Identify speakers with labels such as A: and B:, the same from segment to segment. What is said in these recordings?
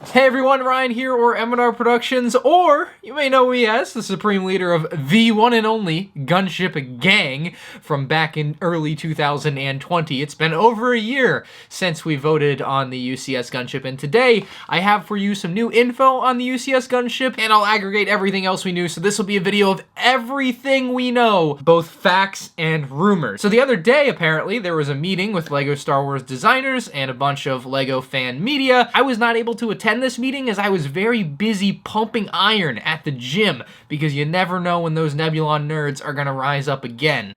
A: Hey everyone, Ryan here, or M&R Productions, or you may know me as the supreme leader of the one and only Gunship Gang from back in early 2020. It's been over a year since we voted on the UCS Gunship, and today I have for you some new info on the UCS Gunship, and I'll aggregate everything else we knew, so this will be a video of everything we know, both facts and rumors. So the other day, apparently, there was a meeting with LEGO Star Wars designers and a bunch of LEGO fan media. I was not able to attend this meeting as I was very busy pumping iron at the gym because you never know when those Nebulon nerds are gonna rise up again.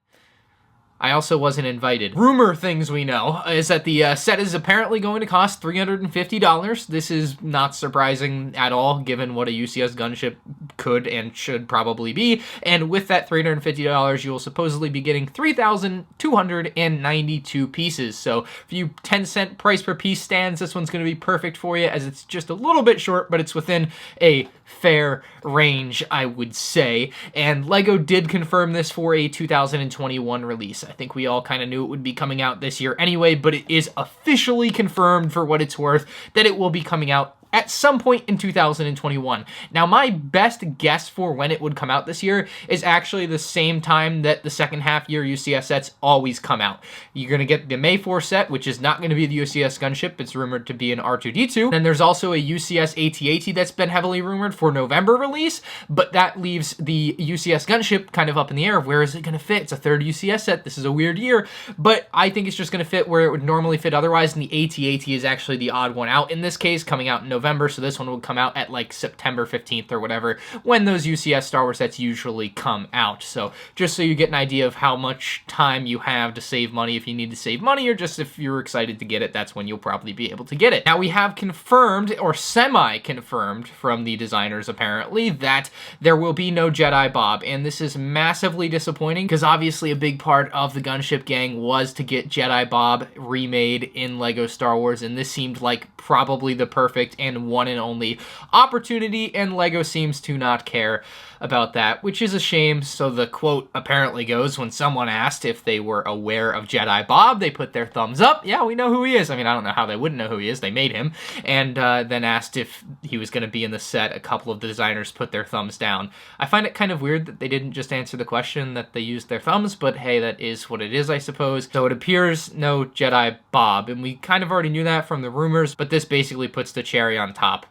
A: I also wasn't invited. Rumor things we know is that the set is apparently going to cost $350. This is not surprising at all, given what a UCS gunship could and should probably be. And with that $350, you will supposedly be getting 3,292 pieces. So if you 10-cent price per piece stands, this one's going to be perfect for you, as it's just a little bit short, but it's within a fair range, I would say. And LEGO did confirm this for a 2021 release. I think we all kind of knew it would be coming out this year anyway, but it is officially confirmed, for what it's worth, that it will be coming out at some point in 2021. Now, my best guess for when it would come out this year is actually the same time that the second half year UCS sets always come out. You're going to get the May 4 set, which is not going to be the UCS gunship. It's rumored to be an R2-D2. Then there's also a UCS AT-AT that's been heavily rumored for November release, but that leaves the UCS gunship kind of up in the air of where is it going to fit. It's a third UCS set. This is a weird year, but I think it's just going to fit where it would normally fit otherwise, and the AT-AT is actually the odd one out in this case, coming out in November, so this one will come out at like September 15th or whatever, when those UCS Star Wars sets usually come out. So just so you get an idea of how much time you have to save money if you need to save money, or just if you're excited to get it, that's when you'll probably be able to get it. Now, we have confirmed, or semi-confirmed from the designers apparently, that there will be no Jedi Bob, and this is massively disappointing because obviously a big part of the Gunship Gang was to get Jedi Bob remade in LEGO Star Wars, and this seemed like probably the perfect and one and only opportunity, and LEGO seems to not care about that, which is a shame. So the quote apparently goes, when someone asked if they were aware of Jedi Bob, they put their thumbs up. Yeah, we know who he is. I mean, I don't know how they wouldn't know who he is. They made him. And then asked if he was going to be in the set. A couple of the designers put their thumbs down. I find it kind of weird that they didn't just answer the question, that they used their thumbs, but hey, that is what it is, I suppose. So it appears no Jedi Bob, and we kind of already knew that from the rumors, but this basically puts the cherry on top,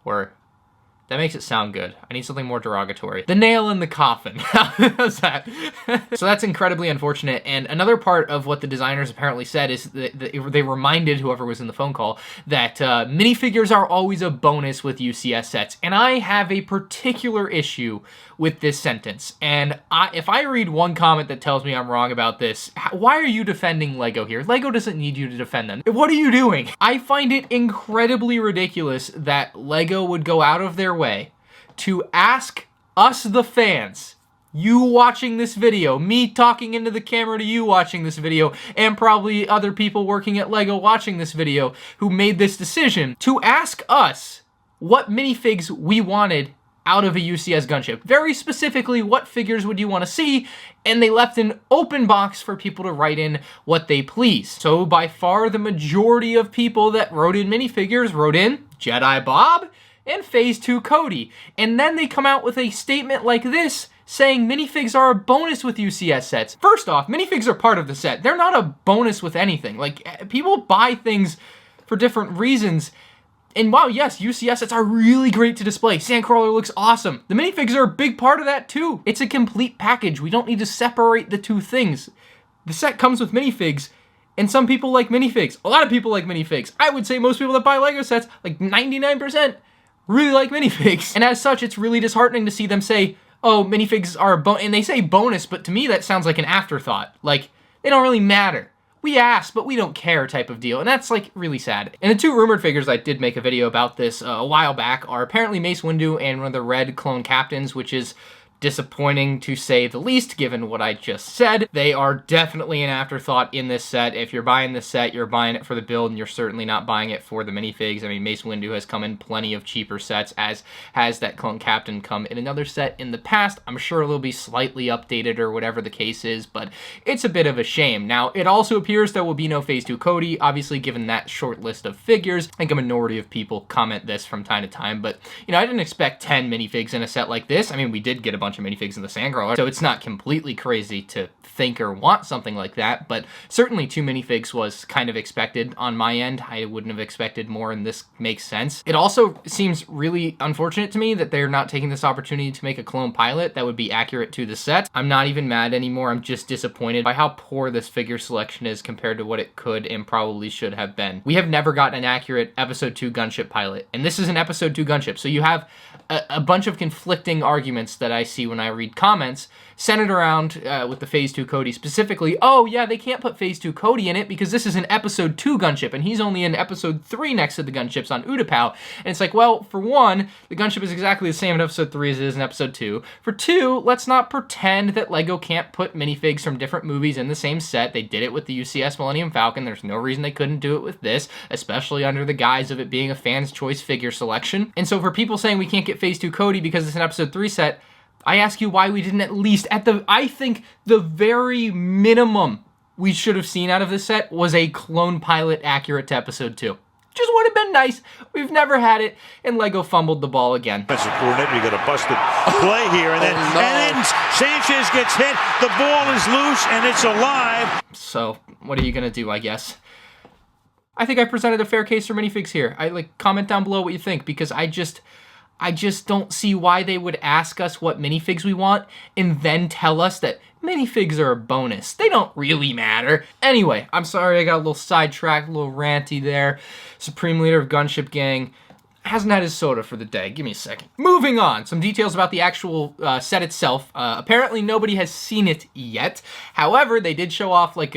A: where that makes it sound good. I need something more derogatory. The nail in the coffin. How's that? So that's incredibly unfortunate. And another part of what the designers apparently said is that they reminded whoever was in the phone call that minifigures are always a bonus with UCS sets. And I have a particular issue with this sentence. And if I read one comment that tells me I'm wrong about this, why are you defending LEGO here? LEGO doesn't need you to defend them. What are you doing? I find it incredibly ridiculous that LEGO would go out of their way to ask us, the fans, you watching this video, me talking into the camera to you watching this video, and probably other people working at LEGO watching this video who made this decision, to ask us what minifigs we wanted out of a UCS gunship. Very specifically, what figures would you want to see? And they left an open box for people to write in what they please. So by far the majority of people that wrote in minifigures wrote in Jedi Bob and Phase 2 Cody. And then they come out with a statement like this, saying minifigs are a bonus with UCS sets. First off, minifigs are part of the set. They're not a bonus with anything. Like, people buy things for different reasons. And while, yes, UCS sets are really great to display, Sandcrawler looks awesome, the minifigs are a big part of that too. It's a complete package. We don't need to separate the two things. The set comes with minifigs, and some people like minifigs. A lot of people like minifigs. I would say most people that buy LEGO sets, like 99%, really like minifigs. And as such, it's really disheartening to see them say, oh, minifigs are a bonus, and they say bonus, but to me that sounds like an afterthought. Like, they don't really matter. We asked, but we don't care type of deal, and that's like really sad. And the two rumored figures, I did make a video about this a while back, are apparently Mace Windu and one of the red clone captains, which is disappointing to say the least, given what I just said. They are definitely an afterthought in this set. If you're buying this set, you're buying it for the build, and you're certainly not buying it for the minifigs. I mean, Mace Windu has come in plenty of cheaper sets, as has that Clone Captain come in another set in the past. I'm sure they'll be slightly updated or whatever the case is, but it's a bit of a shame. Now, it also appears there will be no Phase 2 Cody, obviously, given that short list of figures. I think a minority of people comment this from time to time, but, you know, I didn't expect 10 minifigs in a set like this. I mean, we did get a bunch of minifigs in the Sandcrawler, so it's not completely crazy to think or want something like that, but certainly 2 minifigs was kind of expected on my end. I wouldn't have expected more, and this makes sense. It also seems really unfortunate to me that they're not taking this opportunity to make a clone pilot that would be accurate to the set. I'm not even mad anymore. I'm just disappointed by how poor this figure selection is compared to what it could and probably should have been. We have never gotten an accurate Episode 2 gunship pilot, and this is an Episode 2 gunship, so you have a bunch of conflicting arguments that I see when I read comments centered around with the Phase 2 Cody specifically. Oh yeah, they can't put Phase 2 Cody in it because this is an Episode 2 gunship, and he's only in Episode 3 next to the gunships on Utapau. And it's like, well, for one, the gunship is exactly the same in Episode 3 as it is in Episode 2. For two, let's not pretend that LEGO can't put minifigs from different movies in the same set. They did it with the UCS Millennium Falcon. There's no reason they couldn't do it with this, especially under the guise of it being a fan's choice figure selection. And so for people saying we can't get Phase 2 Cody because it's an Episode 3 set, I ask you why we didn't at least, I think the very minimum we should have seen out of this set was a clone pilot accurate to Episode 2. Just would have been nice. We've never had it, and LEGO fumbled the ball again.
B: Defensive coordinator, you got a busted play here, and then Sanchez gets hit. The ball is loose, and it's alive.
A: So, what are you gonna do, I guess? I think I presented a fair case for minifigs here. Comment down below what you think, because I just don't see why they would ask us what minifigs we want and then tell us that minifigs are a bonus. They don't really matter. Anyway, I'm sorry I got a little sidetracked, a little ranty there. Supreme Leader of Gunship Gang hasn't had his soda for the day. Give me a second. Moving on. Some details about the actual set itself. Apparently nobody has seen it yet. However, they did show off like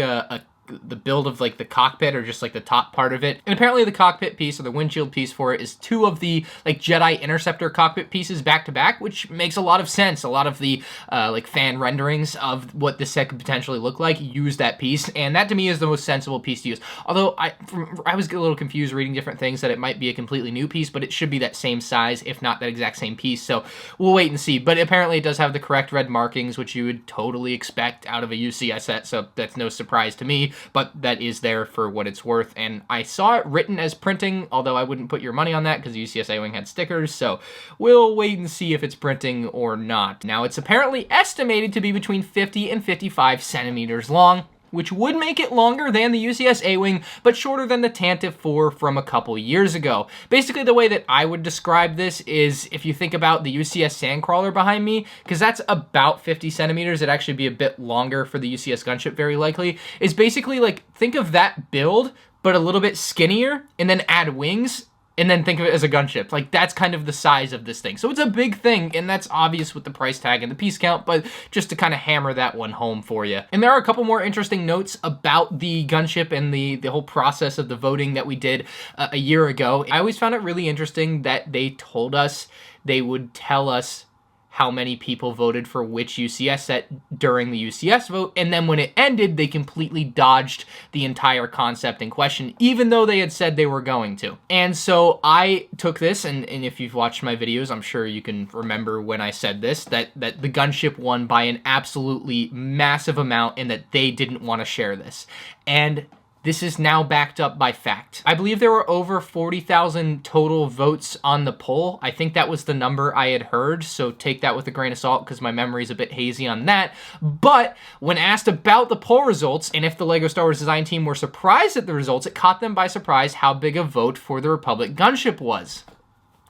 A: the build of like the cockpit, or just like the top part of it. And apparently the cockpit piece, or the windshield piece for it, is 2 of the like Jedi Interceptor cockpit pieces back to back, which makes a lot of sense. A lot of the like fan renderings of what this set could potentially look like use that piece, and that to me is the most sensible piece to use. Although I was a little confused reading different things that it might be a completely new piece, but it should be that same size, if not that exact same piece. So we'll wait and see. But apparently it does have the correct red markings, which you would totally expect out of a UCS set, so that's no surprise to me. But that is there for what it's worth, and I saw it written as printing, although I wouldn't put your money on that because UCS A-Wing had stickers, so we'll wait and see if it's printing or not. Now, it's apparently estimated to be between 50 and 55 centimeters long, which would make it longer than the UCS A-Wing, but shorter than the Tantive 4 from a couple years ago. Basically, the way that I would describe this is, if you think about the UCS Sandcrawler behind me, because that's about 50 centimeters, it'd actually be a bit longer for the UCS Gunship, very likely, is basically like, think of that build, but a little bit skinnier, and then add wings, and then think of it as a gunship. Like, that's kind of the size of this thing. So it's a big thing, and that's obvious with the price tag and the piece count, but just to kind of hammer that one home for you. And there are a couple more interesting notes about the gunship and the whole process of the voting that we did a year ago. I always found it really interesting that they told us they would tell us how many people voted for which UCS set during the UCS vote, and then when it ended, they completely dodged the entire concept in question, even though they had said they were going to. And so I took this, and if you've watched my videos, I'm sure you can remember when I said this, that the gunship won by an absolutely massive amount, and that they didn't want to share this. And this is now backed up by fact. I believe there were over 40,000 total votes on the poll. I think that was the number I had heard, so take that with a grain of salt because my memory's a bit hazy on that. But when asked about the poll results, and if the LEGO Star Wars design team were surprised at the results, it caught them by surprise how big a vote for the Republic Gunship was.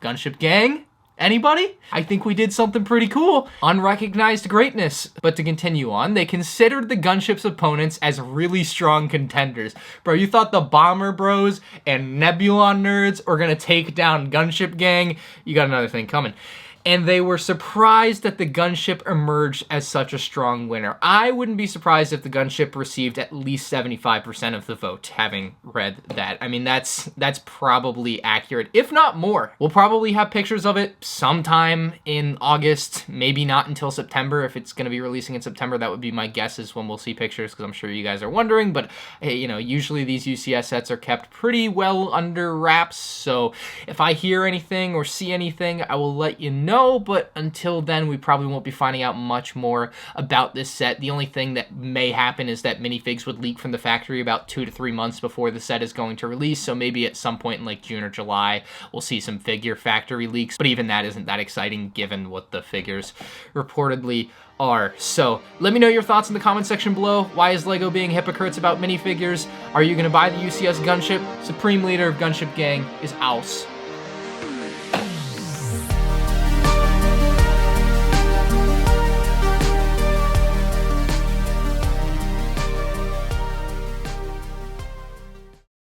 A: Gunship gang? Anybody? I think we did something pretty cool. Unrecognized greatness. But to continue on, they considered the gunship's opponents as really strong contenders. Bro, you thought the Bomber Bros and Nebulon nerds were gonna take down Gunship Gang? You got another thing coming. and they were surprised that the gunship emerged as such a strong winner. I wouldn't be surprised if the gunship received at least 75% of the vote, having read that. I mean, that's probably accurate, if not more. We'll probably have pictures of it sometime in August, maybe not until September. If it's going to be releasing in September, that would be my guess is when we'll see pictures, because I'm sure you guys are wondering, but hey, you know, usually these UCS sets are kept pretty well under wraps, so if I hear anything or see anything, I will let you know, but until then, we probably won't be finding out much more about this set. The only thing that may happen is that minifigs would leak from the factory about 2 to 3 months before the set is going to release, so maybe at some point in like June or July, we'll see some figure factory leaks, but even that isn't that exciting given what the figures reportedly are. So let me know your thoughts in the comment section below. Why is LEGO being hypocrites about minifigures? Are you going to buy the UCS Gunship? Supreme leader of Gunship Gang is Aus.